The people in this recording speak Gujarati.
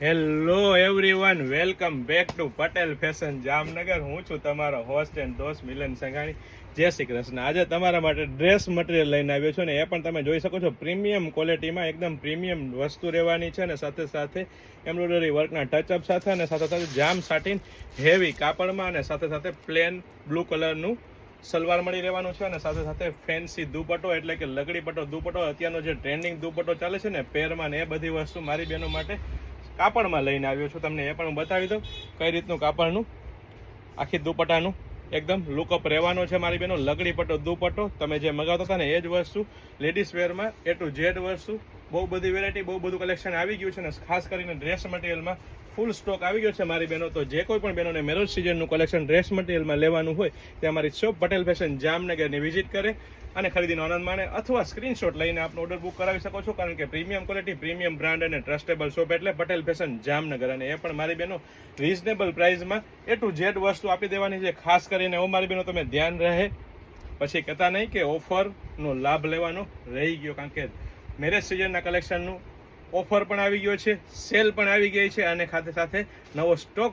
Hello everyone, welcome back to Patel fashion Jamnagar. હું છું તમારો હોસ્ટ એન્ડ દોસ્ત મિલન સંઘાણી. જય શ્રી કૃષ્ણ. આજે તમારા માટે ડ્રેસ મટીરિયલ લઈને આવ્યો છું ને એ પણ તમે જોઈ શકો છો પ્રીમિયમ ક્વોલિટીમાં, એકદમ પ્રીમિયમ વસ્તુ રહેવાની છે ને સાથે સાથે એમ્બ્રોઇડરી વર્કના ટચઅપ સાથે અને સાથે સાથે જામ સાટીન હેવી કાપડમાં અને સાથે સાથે પ્લેન બ્લુ કલરનું સલવાર મળી રહેવાનું છે અને સાથે સાથે ફેન્સી દુપટ્ટો એટલે કે લગડી પટ્ટો દુપટ્ટો, અત્યારનો જે ટ્રેન્ડિંગ દુપટ્ટો ચાલે છે ને પેરમાં ને એ બધી વસ્તુ મારી બહેનો માટે કાપડમાં લઈને આવ્યો છું. તમને એ પણ હું બતાવી દઉં કઈ રીતનું કાપડનું આખી દુપટ્ટાનું એકદમ લુકઅપ રહેવાનો છે મારી બહેનો. લગડી પટ્ટો દુપટ્ટો તમે જે મગાવતા હતા ને એ જ વસ્તુ લેડીઝ વેરમાં A to Z વસ્તુ, બહુ બધી વેરાયટી, બહુ બધું કલેક્શન આવી ગયું છે ને ખાસ કરીને ડ્રેસ મટીરિયલમાં ફૂલ સ્ટોક આવી ગયો છે મારી બહેનો. તો જે કોઈ પણ બહેનોને મેરેજ સિઝનનું કલેક્શન ડ્રેસ મટીરિયલમાં લેવાનું હોય તે અમારી શોપ પટેલ ફેશન જામનગરની વિઝિટ કરે અને ખરીદીનો આનંદ માણે અથવા સ્ક્રીનશોટ લઈને આપનો ઓર્ડર બુક કરાવી શકો છો, કારણ કે પ્રીમિયમ ક્વોલિટી, પ્રીમિયમ બ્રાન્ડ અને ટ્રસ્ટેબલ શોપ એટલે પટેલ ફેશન જામનગર. અને એ પણ મારી બહેનો રીઝનેબલ પ્રાઇસમાં A to Z વસ્તુ આપી દેવાની છે. ખાસ કરીને હું મારી બહેનો તમે ધ્યાન રહે પછી કહેતા નહીં કે ઓફરનો લાભ લેવાનો રહી ગયો, કારણ કે મેરેજ સિઝનના કલેક્શનનું ઓફર પણ આવી ગયો છે, સેલ પણ આવી ગઈ છે અને સાથે સાથે નવો સ્ટોક